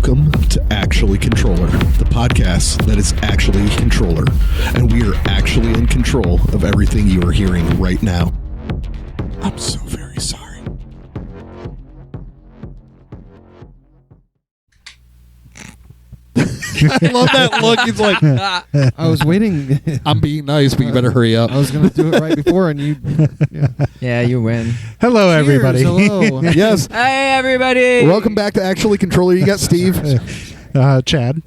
Welcome to Actually Contrøller, the podcast that is actually Contrøller, and we are actually in control of everything you are hearing right now. I'm so very sorry. I love that look. He's like, I was waiting. I'm being nice, but you better hurry up. I was going to do it right before, and you... Yeah, you win. Hello, everybody. Cheers, hello. Yes. Hey, everybody. Welcome back to Actually Contrøller. You got Steve. Chad.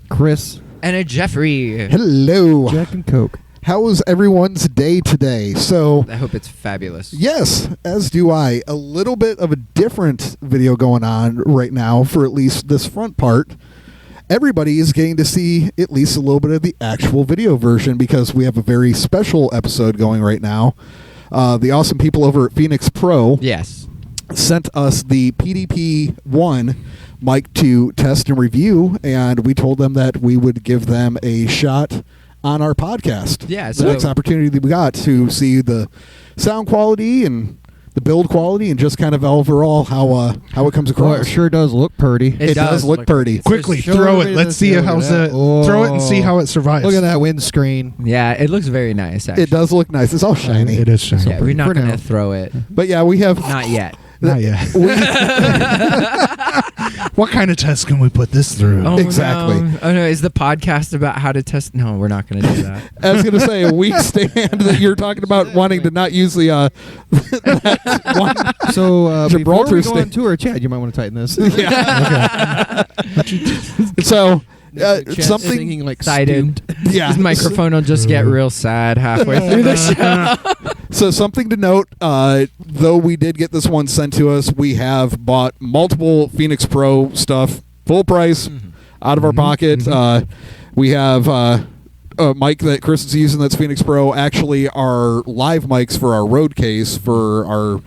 Chris. And a Jeffrey. Hello. Jack and Coke. How was everyone's day today? So, I hope it's fabulous. yes, as do I. A little bit of a different video going on right now for at least this front part. Everybody is getting to see at least a little bit of the actual video version because we have a very special episode going right now. The awesome people over at Phenyx Pro Yes. sent us the PDP-1 mic to test and review, and we told them that we would give them a shot on our podcast. Yeah, the so- next opportunity that we got to see the sound quality and the build quality and just kind of overall how it comes across. Well, it sure does look pretty. It does look pretty. Quickly, Show throw it. everybody Let's this. see Yeah, look how's at that. it. Throw it and see how it survives. Look at that windscreen. Yeah, it looks very nice, actually. It does look nice. It's all shiny. It is shiny. Yeah, we're not For going now. to throw it. But yeah, we have... Not yet. Not yet. What kind of test can we put this through? Oh, Exactly. No. Oh, no. Is the podcast about how to test? No, we're not going to do that. I was going to say, a weak stand that you're talking about wanting to not use the that one. So, before Gibraltar we go on stand. tour, Chad, you might want to tighten this. Yeah. So, Chad's something... singing like Excited. Yeah. His microphone will just get real sad halfway through the show. So something to note, though we did get this one sent to us, we have bought multiple Phenyx Pro stuff, full price, out of our pocket. We have a mic that Chris is using that's Phenyx Pro. Actually, our live mics for our road case for our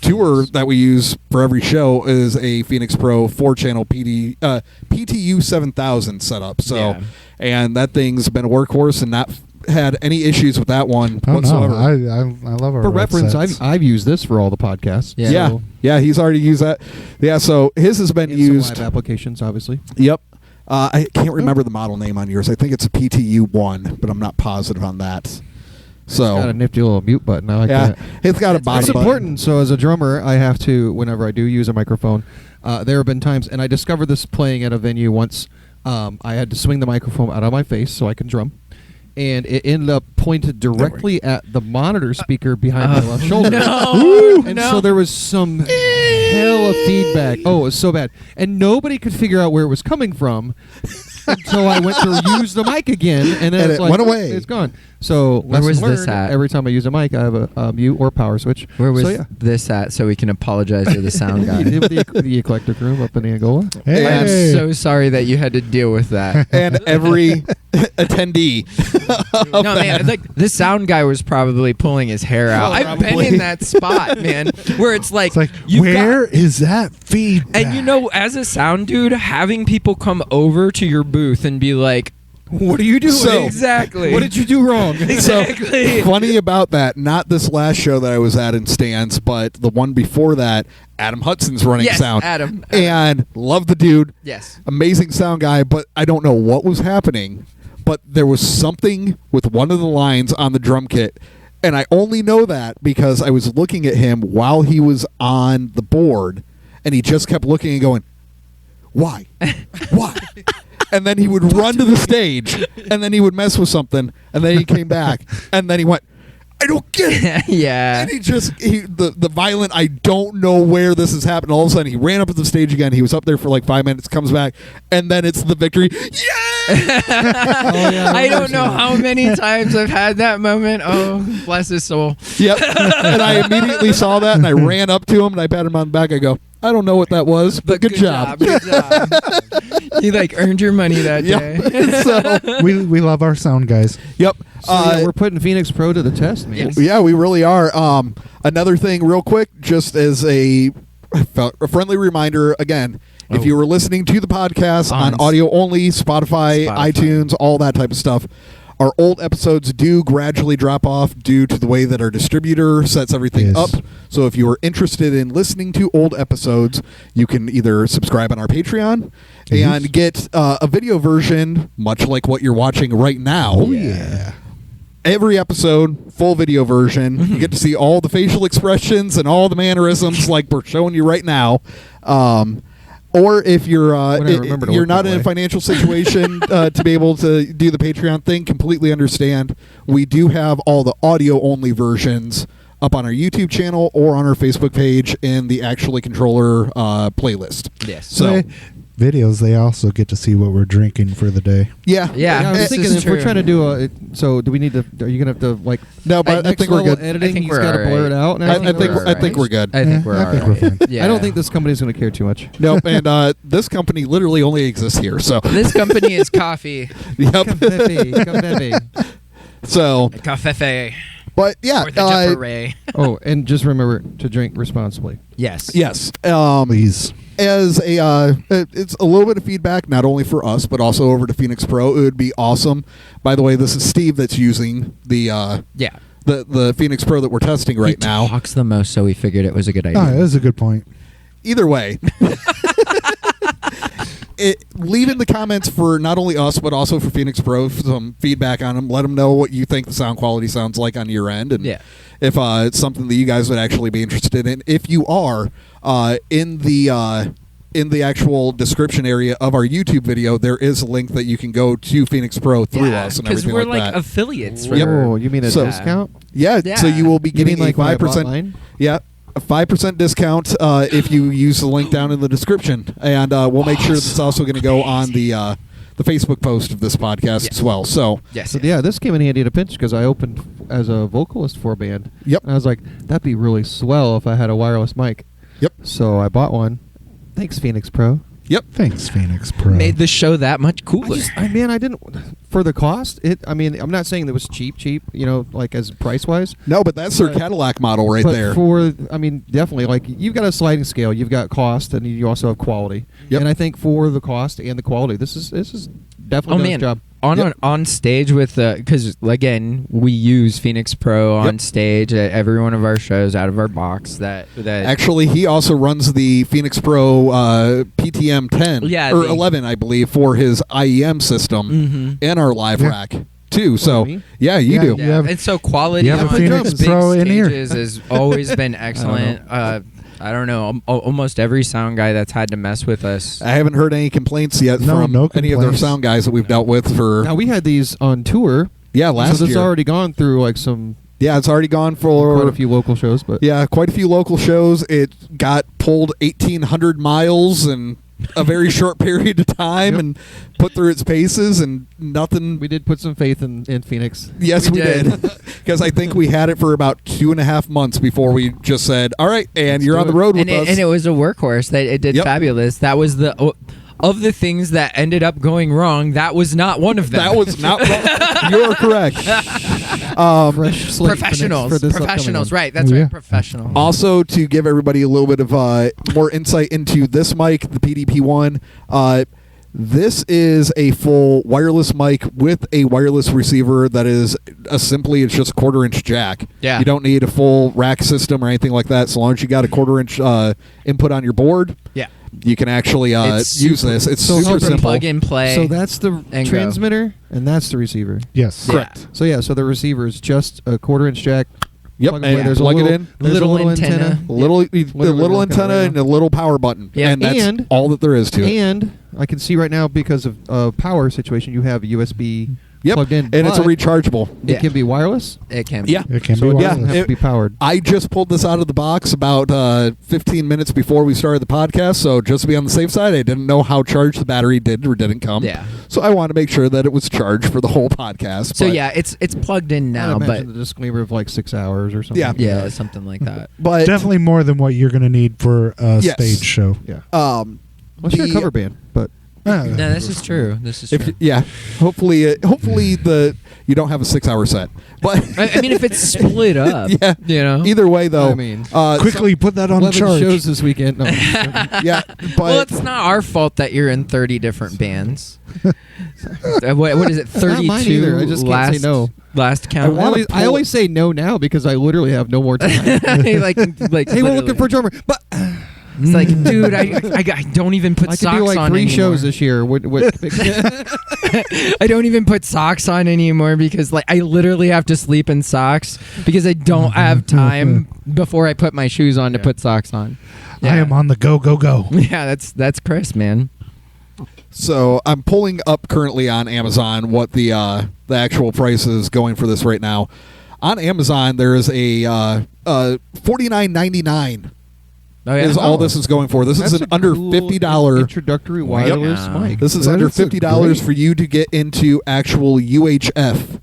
tour that we use for every show is a Phenyx Pro 4-channel PTU 7000 setup. So, Yeah. and that thing's been a workhorse and not had any issues with that one whatsoever. No, I love our For road reference, sets. I've used this for all the podcasts. Yeah. So Yeah, he's already used that. Yeah, so his has been and some used. live applications, obviously. Yep. I can't remember the model name on yours. I think it's a PTU-1, but I'm not positive on that. It's got a So, nifty little mute button. I like yeah, that. it's got a bottom It's button. important. So as a drummer, I have to, whenever I do use a microphone, there have been times, and I discovered this playing at a venue once, I had to swing the microphone out of my face so I can drum. And it ended up pointed directly at the monitor speaker behind my left shoulder. No. And so there was some hell of feedback. Oh, it was so bad. And nobody could figure out where it was coming from until I went to use the mic again. And then And it's it like, went away. It's gone. So Where lesson was this learned, at? every time I use a mic, I have a mute or power switch. Where was So, yeah. this at so we can apologize to the sound guy? the eclectic room up in Angola. Hey. I'm so sorry that you had to deal with that. And every attendee. No, man, like the sound guy was probably pulling his hair out. Oh, I've been probably. in that spot, man, where it's like, It's like, you've where got- is that feedback? and you know, as a sound dude, having people come over to your booth and be like, What are you doing? So- exactly. What did you do wrong? Exactly. So, funny about that, not this last show that I was at in Stance, but the one before that, Adam Hudson's running Yes, sound. Adam. And love the dude. Yes. Amazing sound guy, but I don't know what was happening. But there was something with one of the lines on the drum kit. And I only know that because I was looking at him while he was on the board. And he just kept looking and going, why? Why? And then he would run to the stage. And then he would mess with something. And then he came back. And then he went, I don't get it. Yeah. And the violent, I don't know where this has happened. All of a sudden, he ran up to the stage again. He was up there for like 5 minutes, comes back, and then it's the victory. Yeah! I don't know how many times I've had that moment. Oh, bless his soul. Yep. And I immediately saw that, and I ran up to him, and I patted him on the back. I go, I don't know what that was, but good job. Good job. You like earned your money that day. Yep. So, we love our sound guys. yep. So, yeah, we're putting Phenyx Pro to the test, man. Yes. Yeah, we really are. Another thing, real quick, just as a friendly reminder, again, if you were listening to the podcast on audio only, Spotify, iTunes, all that type of stuff, Our old episodes do gradually drop off due to the way that our distributor sets everything Yes. up. So if you are interested in listening to old episodes, you can either subscribe on our Patreon and get a video version, much like what you're watching right now. Oh, yeah. Every episode, full video version. You get to see all the facial expressions and all the mannerisms like we're showing you right now. Or if you're you're not in a financial situation to be able to do the Patreon thing, completely understand. We do have all the audio-only versions up on our YouTube channel or on our Facebook page in the Actually Controller playlist. Yes. So, Videos, they also get to see what we're drinking for the day. yeah. Yeah. I was This thinking is if we're true. trying to do so do we need to? Are you gonna have to like? No, but I next think we're level good. Editing, I think he's we're got to blur it out. And I everything? think we're I think we're good. I think we're I think we're alright. fine. Yeah. I don't think this company's going to care too much. Nope. And this company literally only exists here. So, This company is coffee. yep. Confetti. So, Cafefe. but yeah. Or the Jepperay. Oh, and just remember to drink responsibly. Yes. Yes. Please. As it's a little bit of feedback, not only for us but also over to Phenyx Pro. It would be awesome. By the way, this is Steve that's using the Yeah. the Phenyx Pro that we're testing right he now. talks the most, so we figured it was a good idea. Oh, that is a good point. Either way, leave in the comments for not only us but also for Phenyx Pro some feedback on them. Let them know what you think the sound quality sounds like on your end, and Yeah. if it's something that you guys would actually be interested in. If you are in the actual description area of our YouTube video, there is a link that you can go to Phenyx Pro through us and everything we're like that. affiliates. Yep. Oh, you mean a So- discount? Yeah, Yeah. so you will be You getting mean like a when I bought 5%. mine? Yeah, a 5% discount if you use the link down in the description, and we'll make sure that's also going to go on the Facebook post of this podcast as well. So, Yes. So yeah, this came in handy at a pinch because I opened as a vocalist for a band. Yep. And I was like, that'd be really swell if I had a wireless mic. Yep. So I bought one. Thanks, Phenyx Pro. yep. Thanks, Phenyx Pro. Made the show that much cooler. I didn't for the cost. I'm not saying it was cheap, like as price wise. No, but that's their But- Cadillac model right but there. Definitely, like you've got a sliding scale, you've got cost, and you also have quality. Yep. And I think for the cost and the quality, this is definitely does the job. On stage with because again we use Phenyx Pro on Yep. stage at every one of our shows out of our box. That Actually, he also runs the Phenyx Pro PTM 10 Yeah, or the- 11, I believe, for his IEM system Mhm. and our live Yeah. rack too. So, me? yeah, you Yeah, do. you Yeah, have- and so quality you on have a big Phenyx Pro in here. stages has always been excellent. I don't know. Almost every sound guy that's had to mess with us. I haven't heard any complaints yet No, from no any of their complaints. sound guys that we've dealt with for Now we had these on tour. last so this year. already gone through like some Yeah, it's already gone quite for a few local shows, but yeah, quite a few local shows. It got pulled 1,800 miles in a very short period of time Yep. and put through its paces, and nothing. we did put some faith in Phenyx. Yes, We we did. did. Because I think we had it for about 2.5 months before we just said, "All right, and Let's you're do on the it." road with and us." it was a workhorse. That it did Yep. fabulous. That was of the things that ended up going wrong. That was not one of them. That was not wrong. You're correct. Fresh slate professionals. for this Professionals, upcoming right? That's Oh, right. yeah. Professional. Also, to give everybody a little bit of more insight into this mic, the PDP-1, this is a full wireless mic with a wireless receiver that is simply, it's just a 1/4-inch jack. Yeah. You don't need a full rack system or anything like that. So long as you got a 1/4-inch input on your board, Yeah. you can actually It's use super- this. It's so super super simple. Plug and play. So that's the And go. transmitter, and that's the receiver. Yes. Yeah. Correct. So yeah, so the receiver is just a 1/4-inch jack. Yep, Plug and play. There's plug a it little, in. there's Little a little antenna. A little, Literally little looking at it antenna right and now. a little power button. Yeah. And that's And- all that there is to it. And I can see right now because of power situation, you have USB Yep. plugged in, And it's a but rechargeable. It Yeah. can be wireless, It can. Yeah. It can so be it Yeah. doesn't wireless. have to be powered. I just pulled this out of the box about 15 minutes before we started the podcast, so just to be on the safe side, I didn't know how charged the battery did or didn't come. Yeah. So I wanted to make sure that it was charged for the whole podcast. So but- yeah, it's plugged in now, I but imagine the disclaimer of like 6 hours or something. Yeah. yeah, something like that. but Definitely more than what you're going to need for a Yes. stage show. Yeah. um, Unless you're a the- cover band, but No, this is true. This is true. Hopefully you don't have a 6-hour set. But I mean, if it's split up, yeah, you know. Either way, though, I mean, quickly put that on 11 charge. shows this weekend. No. yeah, but Well, it's not our fault that you're in 30 different bands. What is it? It's not mine 32. either. I just can't say no. Last count. I always say no now because I literally have no more time. like, Hey, we're looking for a drummer, but It's like, dude, I don't even put I socks could do like on 3 anymore. shows this year. I don't even put socks on anymore because like I literally have to sleep in socks because I don't have time before I put my shoes on to put socks on. I am on the go. Yeah, that's Chris, man. So I'm pulling up currently on Amazon what the actual price is going for this right now. On Amazon, there is a $49.99 Oh, yeah? is all this is going for. This is an under $50 introductory wireless Yeah. mic. This is That under is a $50 great- for you to get into actual UHF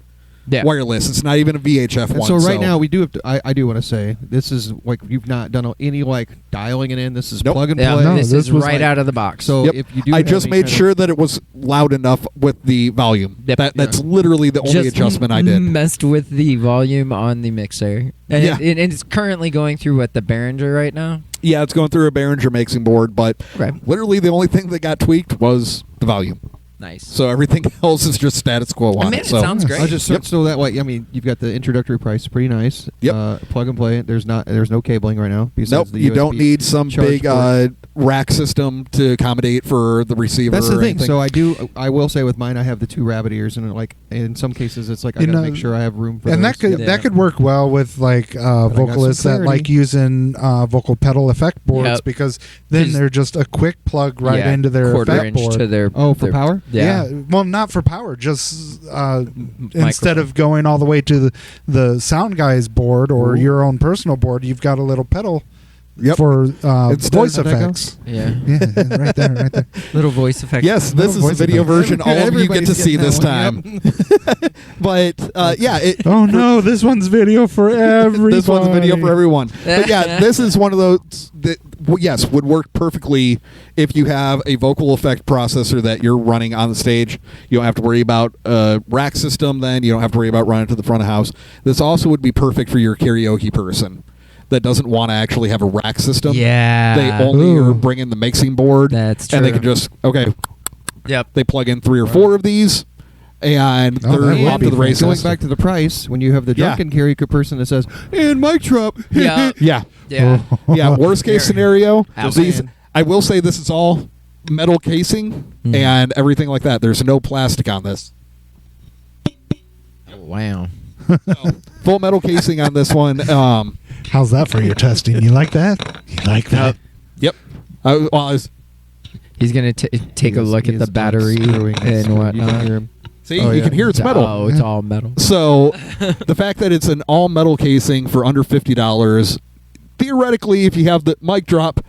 Yeah. wireless. It's not even a VHF And one. so right now we do have to. I do want to say this is like you've not done any like dialing it in. This is Nope. plug and Yeah, play. No, this this is was right like- out of the box. So Yep. if you do, I have just any made kind of- sure that it was loud enough with the volume. Yep. That's literally the only just adjustment I did. messed with the volume on the mixer, and Yeah. it's currently going through what the Behringer right now. Yeah, it's going through a Behringer mixing board, but Okay. literally the only thing that got tweaked was the volume. Nice. So everything else is just status quo on I mean, it. it So sounds great. I just so that way. I mean, you've got the introductory price, pretty nice. Yep. Plug and play. There's no cabling right now. Besides nope, the you don't USB need some charge big port. rack system to accommodate for the receiver. That's the or thing. anything. So I will say with mine, I have the 2 rabbit ears, and like in some cases, it's like I You gotta know, make sure I have room for. And those. that could work well with like some vocalists that clarity. like using vocal pedal effect boards Yep. because then Just- they're just a quick plug right Yeah, into their quarter effect inch board. to their Oh, for their- power? Yeah. Well, not for power. Just instead of going all the way to the sound guy's board or Ooh. your own personal board, you've got a little pedal Yep. for Instead- voice How'd that go? effects. Yeah. Yeah, right there, right there. Little voice effects. Yes, this is the voice video effect. version all of you get Everybody's to see getting this that time. But yeah, it, Oh no, this one's video for everybody. this one's video for everyone. But yeah, this is one of those that yes would work perfectly if you have a vocal effect processor that you're running on the stage. You don't have to worry about a rack system. Then you don't have to worry about running to the front of house. This also would be perfect for your karaoke person that doesn't want to actually have a rack system. Yeah. They only Ooh. are bringing the mixing board. That's And they true. can just Yep. they plug in 3 or 4 of these, and Oh, that they're would off be to the races. Going back to the price, when you have the Yeah. drunken karaoke person that says, "And mic drop," Yeah. Yeah, Yeah. yeah. Worst case scenario, Out. these. I will say this is all metal casing Mhm. and everything like that. There's no plastic on this. Wow. Full metal casing on this one. How's that for your testing? You like that? You like that? Yep. I was He's gonna take a look at the battery Screwing and You can whatnot. hear him. see, Oh, you yeah. can hear it's metal. Oh, it's all metal. So the fact that it's an all metal casing for under $50, theoretically, if you have the mic drop,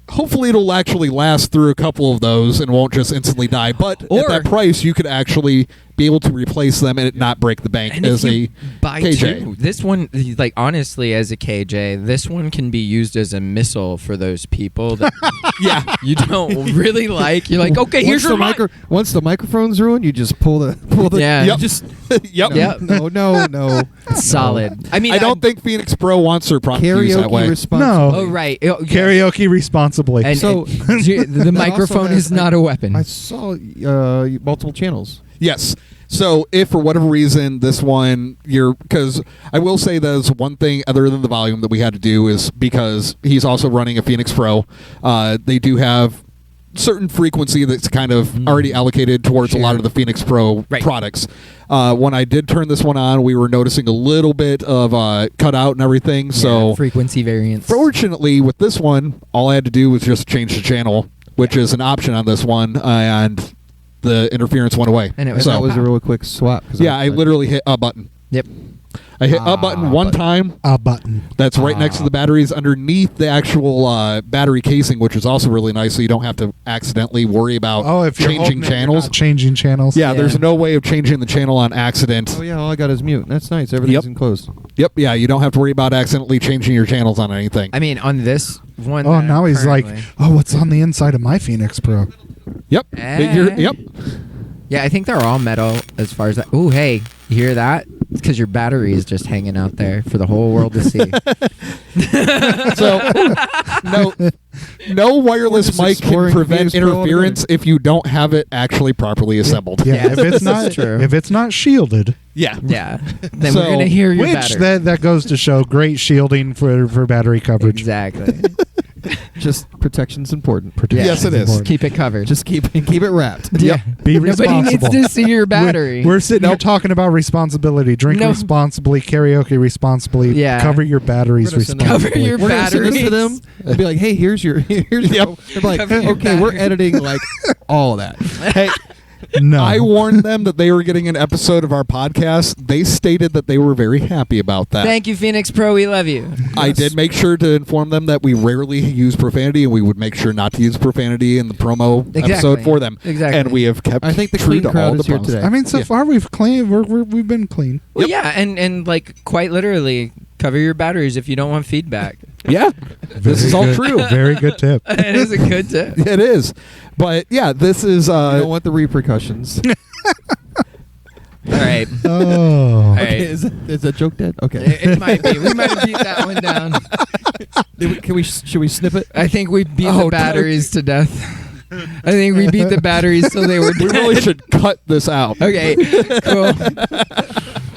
hopefully it'll actually last through a couple of those and won't just instantly die. But Or- at that price, you could actually be able to replace them and it not break the bank And as if a you buy KJ. two, this one, like honestly, as a KJ, this one can be used as a missile for those people that Yeah. you don't really like. You're like, okay, here's your mic. Once the microphone's ruined, you just pull the Yeah. Yep. Just Yep. Yep. No. solid. I mean, I don't think Phenyx Pro wants their product used that Karaoke way. responsible. Oh right. Oh, yeah. Karaoke responsibly. And So- the microphone has- is not a weapon. I saw multiple channels. Yes. So if for whatever reason this one because I will say there's one thing other than the volume that we had to do is because he's also running a Phenyx Pro. They do have certain frequency that's kind of already allocated towards a lot of the Phenyx Pro Right. products. When I did turn this one on, we were noticing a little bit of cutout and everything. So Yeah, frequency variance. fortunately, with this one, all I had to do was just change the channel, which is an option on this one, and the interference went away. And it was so, That was a real quick swap. 'cause yeah, I literally hit a button. Yep. I hit a button one button. time. A button. That's right next to the batteries underneath the actual battery casing, which is also really nice, so you don't have to accidentally worry about Oh, if you're changing holding it, you're channels. not changing channels. Yeah, Yeah. there's no way of changing the channel on accident. Oh yeah, all I got is mute. That's nice. Everything's Yep. enclosed. Yep, yeah, you don't have to worry about accidentally changing your channels on anything. I mean, on this one. Oh, that now he's currently- like, oh, what's on the inside of my Phenyx Pro? Yep. Yep. Yeah, I think they're all metal as far as that. Ooh, hey, you hear that? It's because your battery is just hanging out there for the whole world to see. So, no wireless mic can exploring prevent Phenyx Pro interference if you don't have it actually properly assembled. Yeah, if it's this not is true. if it's not shielded, Yeah. Yeah. Then So, we're going to hear your which battery. that goes to show great shielding for battery coverage. Exactly. Just protection's important. Yes, it is. important. Keep it covered. Just keep it wrapped. yeah. Be Nobody needs responsible. to see your battery. We're sitting here talking about responsibility. Drink No. responsibly, karaoke responsibly, Yeah. cover your batteries We're gonna send them- responsibly. Cover your We're gonna send this to them batteries. and be like, "Hey, here's your." They're like, Cover your "Okay, we're battery." editing like all of that." Hey, No. I warned them that they were getting an episode of our podcast. They stated that they were very happy about that. Thank you, Phenyx Pro. We love you. I did make sure to inform them that we rarely use profanity, and we would make sure not to use profanity in the promo Exactly. episode for them. Exactly. And we have kept. I think the true clean to crowd all is the here promises. today. I mean, so Yeah. far we've clean. We've been clean. Well, yeah, and like quite literally, cover your batteries if you don't want feedback. Yeah, this is all Very true. good. Very good tip. It is a good tip. It is, but yeah, this is. You don't want the repercussions. All right. Oh. All right. Okay, is that joke dead? Okay. It might be. We might have beat that one down. Should we snip it? I think we beat Oh, the batteries to death. I think we beat the batteries till they were We dead. really should cut this out. Okay, cool.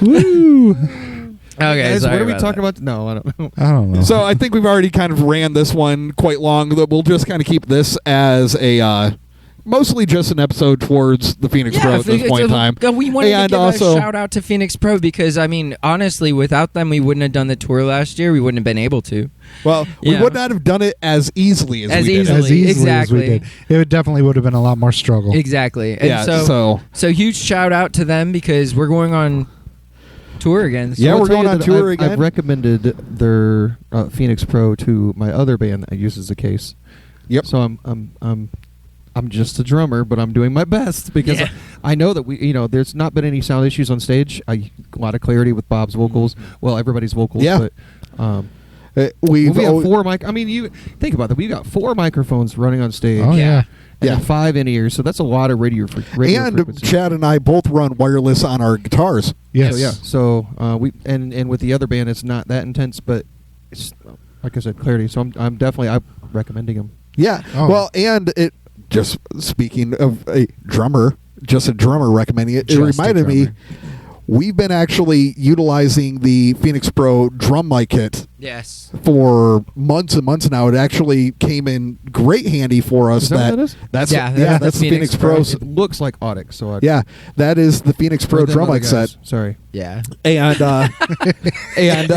Woo. Okay, Guys, sorry what are we about talking that. about? No, I don't know. I don't know. So I think we've already kind of ran this one quite long. That we'll just kind of keep this as a mostly just an episode towards the Phenyx Pro at this point in time. We wanted And to give also- a shout out to Phenyx Pro because, I mean, honestly, without them, we wouldn't have done the tour last year. We wouldn't have been able to. Well, we Yeah. would not have done it as easily as, As we did. easily. as easily exactly. as we did, it would definitely would have been a lot more struggle. Exactly. And Yeah, so huge shout out to them because we're going on tour again. So Yeah, I'll we're tell going you on that tour I've again. recommended their Phenyx Pro to my other band that uses a case. Yep. So I'm just a drummer, but I'm doing my best because Yeah. I know that there's not been any sound issues on stage. A lot of clarity with Bob's vocals. Well, everybody's vocals. Yeah. But we we have 4 mic. I mean, you think about that. We've got 4 microphones running on stage. Oh, yeah. And Yeah. then 5 in ears. So that's a lot of radio and frequency. Chad and I both run wireless on our guitars. Yes. So yeah. So we and with the other band, it's not that intense, but it's like I said, clarity. So I'm definitely recommending them. Yeah. Oh. Well, and it just speaking of a drummer recommending it. It Just a reminded me drummer. we've been actually utilizing the Phenyx Pro drum mic kit yes. for months and months now. It actually came in great handy for us. Is that what that is? That's Yeah, that's the Phenyx Pro. It looks like Audix. So Yeah, that is the Phenyx Pro Or them drum other mic guys. set. Sorry. Yeah. And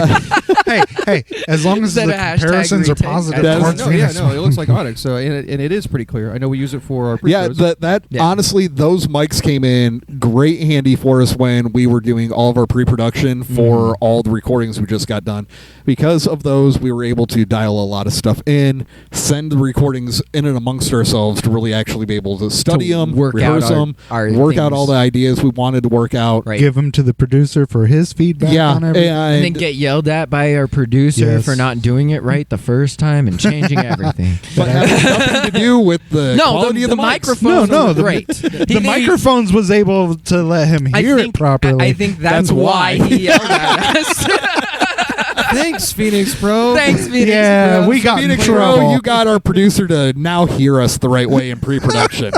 hey, as long as Is that the a hashtag comparisons are retake? positive That is- towards No, yeah, Phoenix. no, it looks like Audix. So and it is pretty clear. I know we use it for our yeah, pre-shows. Yeah. honestly, those mics came in great handy for us when we were doing all of our pre-production for all the recordings we just got done. Because of those, we were able to dial a lot of stuff in, send the recordings in and amongst ourselves to really actually be able to study To them, work out rehearse them, our work out things. all the ideas we wanted to work out. Right. Give them to the producer for his feedback Yeah, on everything. And then get yelled at by our producer Yes. for not doing it right the first time and changing everything. but having nothing to do with the No, quality the of the, mics. microphones No, were the- great. The microphones was able to let him hear it properly. I think that's That's why why. he yelled at us. Thanks, Phenyx Pro. Thanks, Phoenix. Yeah, Pro. we got in Phenyx trouble. Pro, you got our producer to now hear us the right way in pre-production.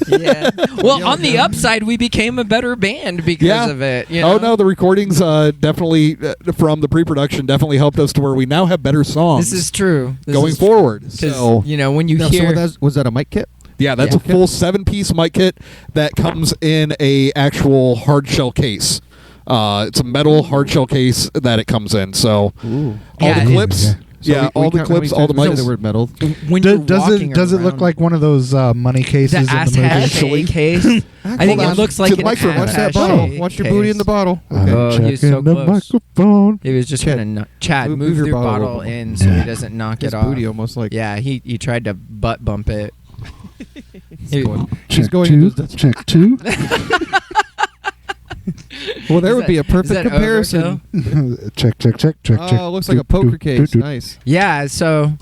Yeah. Well, on the upside, we became a better band because of it. You know? Oh no, the recordings definitely from the pre-production definitely helped us to where we now have better songs. This is true. going forward. Because So you know when you No, hear so was that a mic kit? yeah, that's Yeah. a full 7-piece mic kit that comes in a actual hard shell case. It's a metal hard shell case that it comes in. So Ooh. all Yeah. the clips, Yeah. yeah, all the clips, all the mics. The word metal. when you're Does walking it look around- like one of those money cases the in the attache movie? case? I think Hold it on. looks To like the an microphone. Watch that attache bottle. Watch your booty in the case. bottle. I'm Oh, he was so checking the close. microphone. He was just Chad, gonna Chad move move your your bottle bottle over. in so he doesn't knock His it off. booty almost like. Yeah, he tried to butt bump it. He- She's Check going two, into the- check two. Well, there Is would be a that- perfect is that comparison. overkill? check. Oh, it looks like a poker case. Nice. Yeah, so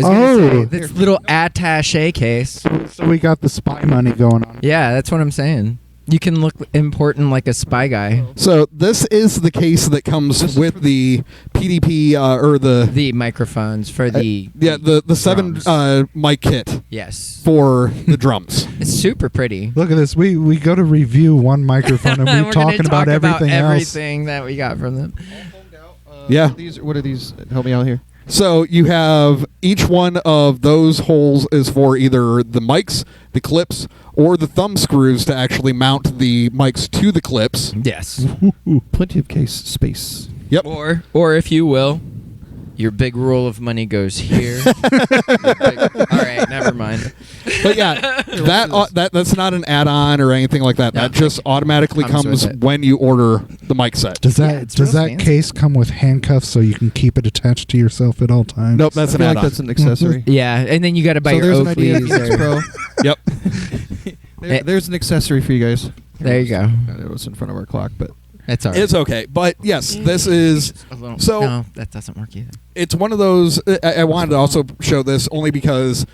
I was gonna say, this little attaché case. So we got the spy money going on. Yeah, that's what I'm saying. You can look important like a spy guy. So this is the case that comes with the PDP or The microphones for the the 7 mic kit yes for the drums. It's super pretty. Look at this. We go to review one microphone and we're talking about everything else. Everything that we got from them. Yeah. What are these? Help me out here. So you have each one of those holes is for either the mics, the clips, or the thumb screws to actually mount the mics to the clips. Yes. Plenty of case space. Yep. Or if you will, your big roll of money goes here. All right, never mind. But yeah, that's not an add-on or anything like that. No. That just automatically Comes comes with it. when you order the mic set. Does Yeah, that it's real fancy. case come with handcuffs so you can keep it attached to yourself at all times? Nope, that's I an feel like add-on. that's an accessory. Yeah, and then you got to buy So your there's an idea, Oakleys. Phenyx Pro. Yep. There's an accessory for you guys. There you go. It was in front of our clock, but That's all right. It's okay. But yes, this is so no, that doesn't work either. it's one of those I wanted to also show this only because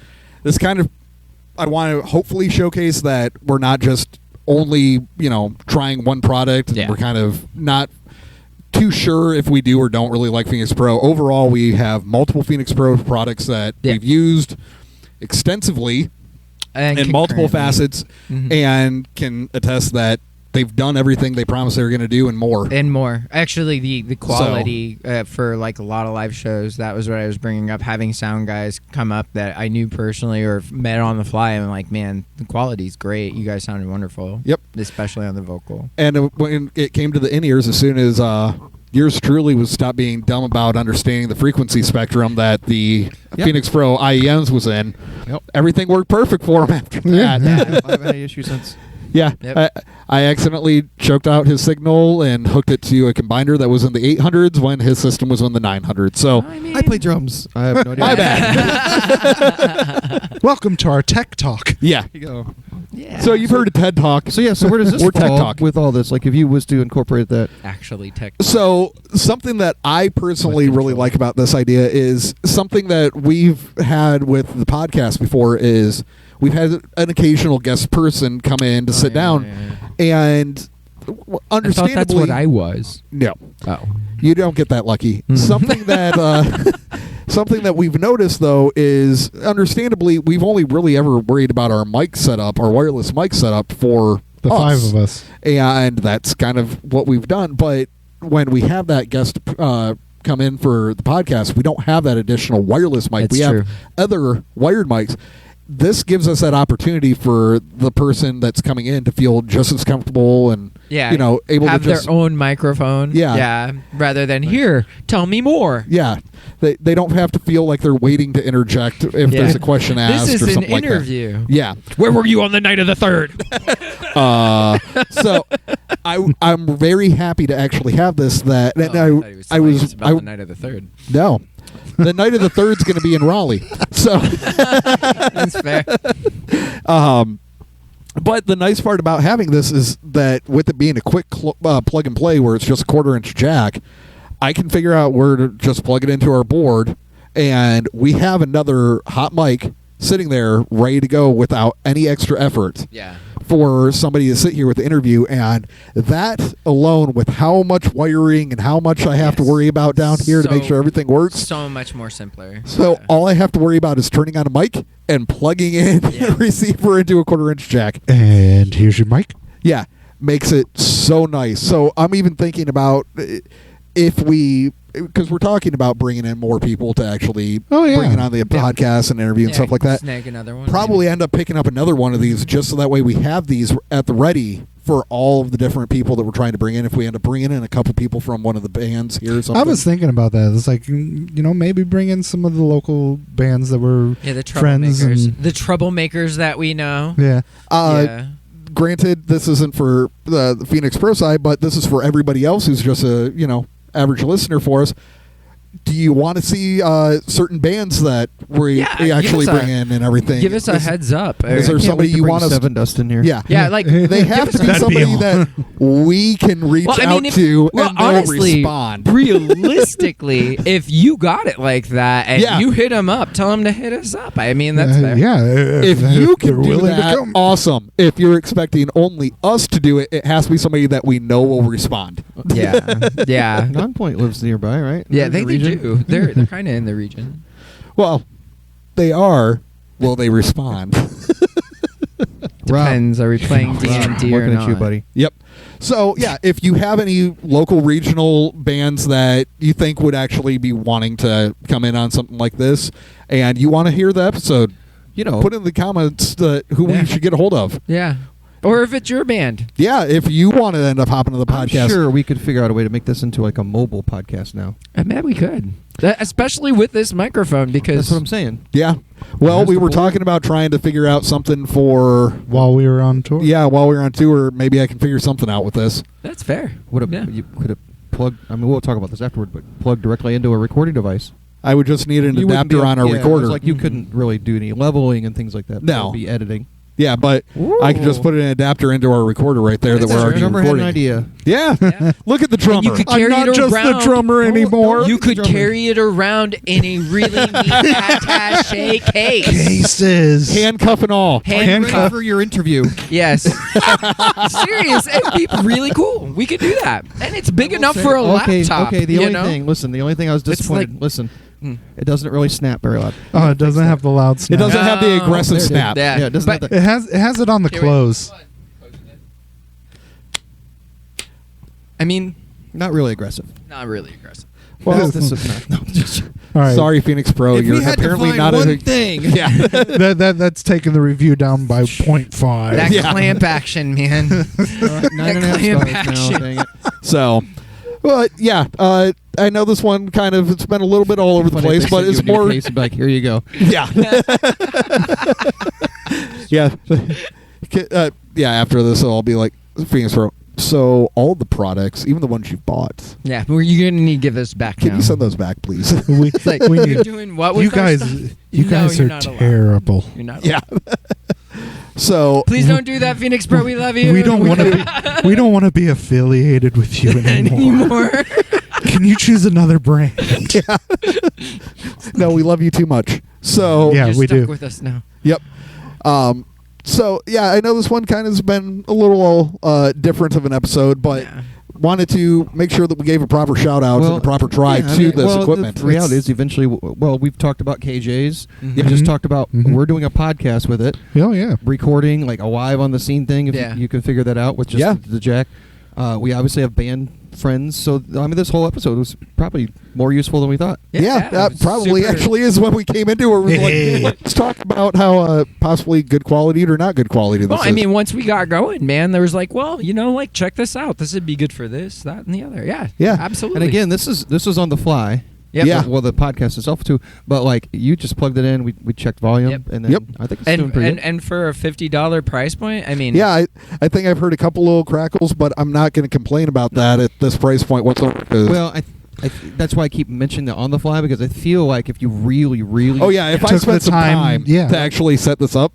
this kind of I want to hopefully showcase that we're not just only, trying one product and Yeah. we're kind of not too sure if we do or don't really like Phenyx Pro. Overall, we have multiple Phenyx Pro products that Yeah. we've used extensively in multiple concurrently. facets Mhm. and can attest that they've done everything they promised they were going to do and more. And more. Actually, the quality for like a lot of live shows, that was what I was bringing up. Having sound guys come up that I knew personally or met on the fly, and I'm like, man, the quality's great. You guys sounded wonderful. Yep. Especially on the vocal. And when it came to the in-ears, as soon as yours truly was stopped being dumb about understanding the frequency spectrum that the Yep. Phenyx Pro IEMs was in, Yep. everything worked perfect for him after that. I haven't had any issue since. Yeah, Yep. I accidentally choked out his signal and hooked it to a combiner that was in the 800s when his system was in the 900s. So, I play drums. I have no idea. my bad. Welcome to our tech talk. Yeah. Here you go. Yeah. So you've heard of TED Talk. So where does this Or Tech fall Talk. with all this? Like, if you was to incorporate that, actually tech. So something that I personally really like about this idea is something that we've had with the podcast before is we've had an occasional guest person come in to sit down and I thought understandably that's what I was. no, Oh. you don't get that lucky. Mhm. Something that we've noticed though is understandably we've only really ever worried about our mic setup, our wireless mic setup for The us. five of us. And that's kind of what we've done. But when we have that guest come in for the podcast, we don't have that additional wireless mic. That's we true. have other wired mics. This gives us that opportunity for the person that's coming in to feel just as comfortable and Yeah. able have to just their own microphone. Yeah. Yeah. Rather than here, tell me more. yeah. They don't have to feel like they're waiting to interject if Yeah. there's a question asked This is or an something like that. interview. Yeah. Where were you on the night of the 3rd? So I'm very happy to actually have this. That and I was about the night of the 3rd. no. The night of the 3rd's going to be in Raleigh. So, That's fair. but the nice part about having this is that with it being a quick plug and play where it's just a 1/4-inch jack, I can figure out where to just plug it into our board, and we have another hot mic sitting there ready to go without any extra effort Yeah. for somebody to sit here with the interview. And that alone, with how much wiring and how much I have to Yes. worry about down here to make So- sure everything works. So much more simpler. So Yeah. all I have to worry about is turning on a mic and plugging in Yeah. a receiver into a 1/4-inch jack. And here's your mic. Yeah, makes it so nice. So I'm even thinking about if we, because we're talking about bringing in more people to actually bring it on the podcast and interview and Yeah, stuff like that. Snag another one. Probably end up picking up another one of these just so that way we have these at the ready for all of the different people that we're trying to bring in. If we end up bringing in a couple people from one of the bands here or something. I was thinking about that. It's like, maybe bring in some of the local bands that were Yeah, the friends. troublemakers. And, The troublemakers that we know. yeah. Yeah. Granted, this isn't for the Phenyx Pro side, but this is for everybody else who's just a average listener for us. do you want to see certain bands that we Yeah, actually give us bring in and everything? Give us a heads up. Is there Can't somebody wait to you bring want us? Seven Dust in here? Yeah, Yeah, like they have to be That'd be somebody that we can reach out to, and they'll honestly, respond. realistically, if you got it like that and Yeah. you hit them up, tell them to hit us up. I mean, that's fair. Yeah, If you they're can do willing that, to come. awesome. If you're expecting only us to do it, it has to be somebody that we know will respond. Yeah, yeah, Nonpoint lives nearby, right? yeah. They're in They the region? do. They're kind of in the region. Well, they are. Will they respond? Depends. Are we playing D&D I'm or looking not? at you, buddy. Yep. So, yeah, if you have any local regional bands that you think would actually be wanting to come in on something like this, and you want to hear the episode, put in the comments who Yeah. we should get a hold of. Yeah. Or if it's your band. Yeah, if you want to end up hopping to the podcast. I'm sure we could figure out a way to make this into like a mobile podcast now. I bet we could. Especially with this microphone because That's what I'm saying. Yeah. Well, That's we the were board. talking about trying to figure out something for... While we were on tour. Yeah, while we were on tour, maybe I can figure something out with this. that's fair. You could have plugged. I mean, we'll talk about this afterward, but plug directly into a recording device. I would just need an You wouldn't adapter be- on our yeah, recorder. it's like you couldn't really do any leveling and things like that. No. That would be editing. Yeah, but I could just put an adapter into our recorder right there that That's we're true. already Drummer had recording. an idea. Yeah. Yeah. Look at the drummer. you could I'm carry not it just around. the drummer anymore. You could Drummer. carry it around in a really neat attaché case. Cases. Handcuff and all. Handcuff. For your interview. Yes. Serious. It would be really cool. We could do that. And it's big enough for a laptop. Okay, the you only know? thing. Listen, the only thing I was It's disappointed. like- listen, Hmm. it doesn't really snap very loud. Oh, it doesn't have the loud It snap. doesn't have the No. aggressive There it is. snap. Yeah. Yeah, it doesn't But- have the- It has it on the Here, wait. close. I mean, Not really aggressive. not really aggressive. Well, this is not. No, just, All right. sorry, Phenyx Pro. if You're we had apparently to find not one a thing. Yeah. That's taking the review down by 0.5. That Yeah. clamp action, man. 9.5 clamp stars now. action. Dang it. So, well, yeah. I know this one kind of it's been a little bit all over the Funny if place, they but sent it's you a new more. case and be like, here you go. Yeah. Yeah. Yeah. After this, I'll be like, Phenyx Pro. So all the products, even the ones you bought, Yeah, but you're gonna need to give this back can now. you send those back, please? We, It's like, we you're need, doing what with you our guys, stuff? you No, guys you're are not allowed. terrible. You're not. Yeah. So Please don't do that, Phenyx Pro. We love you. We don't want to be. We don't want to be affiliated with you anymore. anymore. Can you choose another brand? no, we love you too much. So Yeah, You're we stuck do. with us now. Yep. So yeah, I know this one kind of has been a little different of an episode, but Yeah. wanted to make sure that we gave a proper shout out and a proper try yeah, I to mean, this well, equipment. The reality is eventually, we've talked about KJs. Mhm. We just Mhm. talked about Mhm. we're doing a podcast with it, Oh yeah. recording like a live on the scene thing. If Yeah. you can figure that out with just Yeah. the jack. We obviously have band friends, so I mean, this whole episode was probably more useful than we thought. Yeah, that it's probably super- actually is when we came into it. We were Hey. like, let's talk about how possibly good quality or not good quality this Well, I is. mean, once we got going, man, there was like, well, like check this out. This would be good for this, that, and the other. Yeah, Yeah. absolutely. And again, this is on the fly. Yep. Yeah. Well, the podcast itself too, but like you just plugged it in. We checked volume, Yep. and then Yep. I think it's doing pretty good. and for a $50 price point, I mean, yeah, I think I've heard a couple little crackles, but I'm not going to complain about that at this price point whatsoever. 'Cause- Well, that's why I keep mentioning the on the fly, because I feel like if you really, really, oh yeah, if I took spent the some time, time yeah. to actually set this up,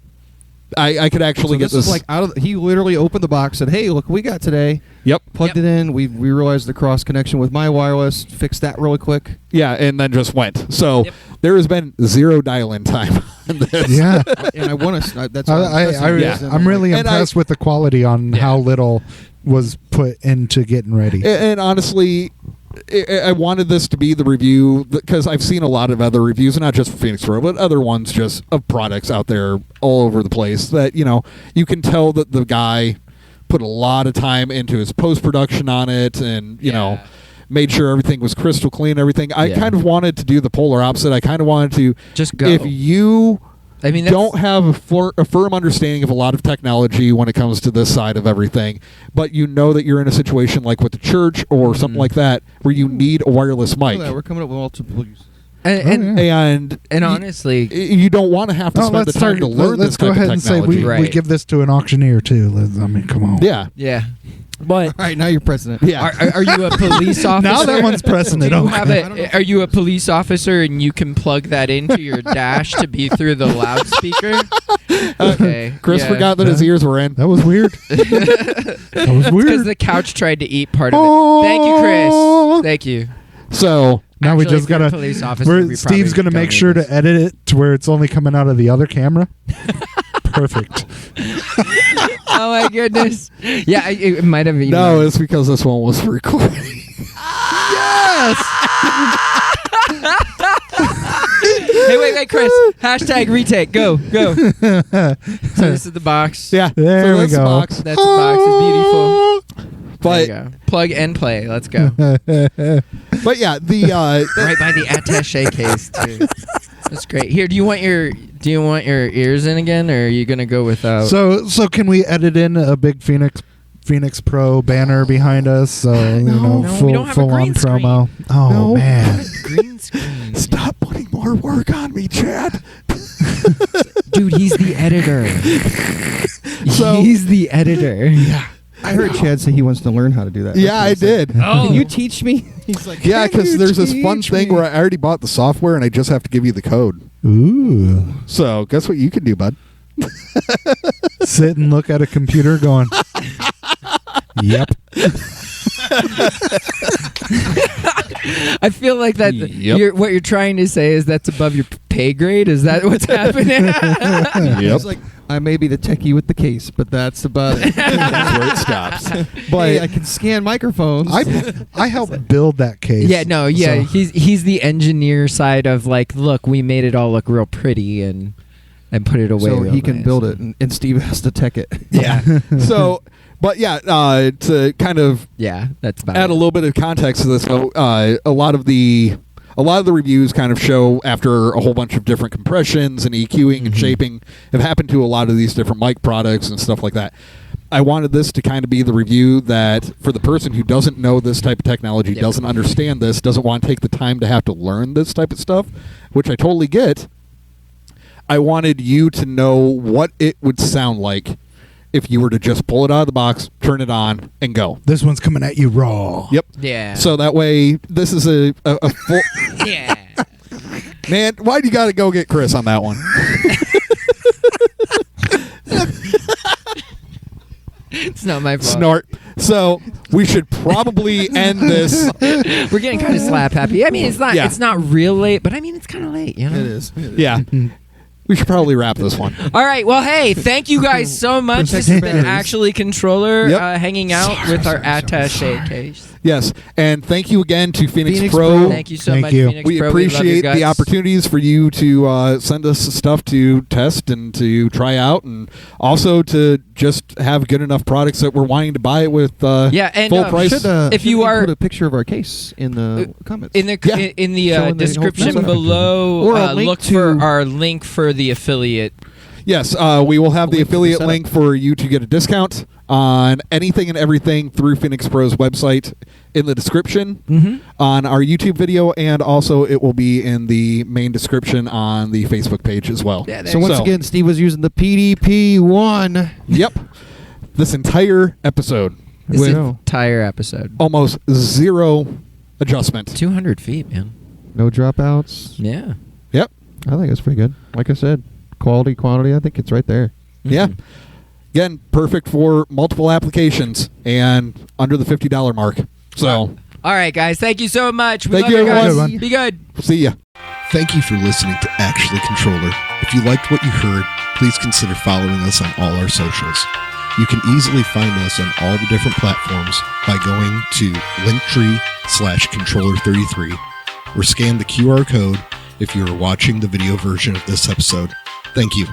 I could actually so get this this. is like out of. He literally opened the box, said, "Hey, look, what we got today." Yep. Plugged Yep. it in. We realized the cross connection with my wireless. Fixed that really quick. Yeah, and then just went. So Yep. there has been zero dial-in time on this. Yeah. And I want to. That's. why Yeah. I'm really And impressed with the quality on how little was put into getting ready. And honestly, I wanted this to be the review because I've seen a lot of other reviews, not just for Phenyx Pro, but other ones just of products out there all over the place that, you can tell that the guy put a lot of time into his post-production on it and, Yeah. made sure everything was crystal clean, everything. I Yeah. kind of wanted to do the polar opposite. I kind of wanted to, just go. if you I mean, that's, don't have a firm understanding of a lot of technology when it comes to this side of everything, but you know that you're in a situation like with the church or something like that where you need a wireless mic. Look at that, we're coming up with multiple uses. and And honestly, you don't want to have to spend the time to learn let's this go type ahead of and say technology. we Right. give this to an auctioneer too. I mean, come on. Yeah. yeah, But All right, now you're president. yeah, Are you a police officer? Now that one's pressing it. Do you Okay. have are you a police officer and you can plug that into your dash to be through the loudspeaker? Okay. Chris forgot that his ears were in. That was weird. That was Because weird. the couch tried to eat part of it. Thank you, Chris. Thank you. So Now we Actually, just if you're a gotta. police officer, we Steve's probably gonna make don't sure need to edit it to where it's only coming out of the other camera. Perfect. Oh my goodness. Yeah, it might have been. no, it's because this one was recording. Hey, wait, Chris. Hashtag retake. Go. So this is the box. Yeah, There so we that's the go. box. That's the box. It's beautiful. But There you go. Plug and play. Let's go. but yeah, the Right by the attaché case too. That's great. Here, do you want your ears in again, or are you gonna go without? So can we edit in a big Phenyx Pro banner behind us? So No, we don't have a full on green screen. promo. Oh No. man. green screen. stop putting more work on me, Chad. Dude, he's the editor. So- He's the editor. Yeah, I heard Chad say he wants to learn how to do that. yeah, I did. Oh. Can you teach me? He's like, Yeah, "Can because you there's this fun teach thing me?" where I already bought the software and I just have to give you the code. Ooh. So guess what you can do, bud? Sit and look at a computer going, yep. I feel like that. Yep. What you're trying to say is that's above your pay grade. Is that what's happening? He's like, I may be the techie with the case, but that's about it. That's where it stops. But hey, I can scan microphones. I helped build that case. Yeah, no, yeah. So- He's the engineer side of like, look, we made it all look real pretty and put it away. so real he can nice. build it, and Steve has to tech it. Yeah. So, but yeah, to kind of Yeah, that's about add it. a little bit of context to this, so a lot of the reviews kind of show after a whole bunch of different compressions and EQing and shaping have happened to a lot of these different mic products and stuff like that. I wanted this to kind of be the review that for the person who doesn't know this type of technology, Yep. doesn't understand this, doesn't want to take the time to have to learn this type of stuff, which I totally get. I wanted you to know what it would sound like if you were to just pull it out of the box, turn it on, and go. This one's coming at you raw. Yep. Yeah. So that way, this is a full... yeah. Man, why do you got to go get Chris on that one? It's not my fault. Snort. So we should probably end this. We're getting kind of slap happy. I mean, it's not. Yeah. It's not real late, but I mean, it's kind of late. You know. It is. Yeah. We should probably wrap this one. All right. Well, hey, thank you guys so much. This has been actually Contrøller Yep. Hanging out with our attaché case. Yes. And thank you again to Phenyx Phenyx Pro. Pro. Thank you so Thank much. you. Phenyx We Pro. appreciate love the your guts. opportunities for you to send us stuff to test and to try out, and also to just have good enough products that we're wanting to buy it with Yeah, and full price. If you are- put a picture of our case in the comments. In the Yeah. in the Showing the whole description setup. below, Or a link look for to- our link for the affiliate. Yes, we will have the Link to the affiliate setup. link for you to get a discount on anything and everything through Phenyx Pro's website in the description on our YouTube video, and also it will be in the main description on the Facebook page as well. Yeah, there so you once go. again, Steve was using the PDP-1. Yep. This entire episode This with entire episode. almost zero adjustment. 200 feet, man. No dropouts. Yeah. Yep. I think it's pretty good. Like I said, quality, quantity, I think it's right there. Yeah. Again, perfect for multiple applications and under the $50 mark. So, All right, guys. Thank you so much. We Thank love you, you guys. everyone. Be good. see ya. Thank you for listening to Actually Contrøller. If you liked what you heard, please consider following us on all our socials. You can easily find us on all the different platforms by going to linktree/Contrøller33 or scan the QR code if you are watching the video version of this episode. Thank you.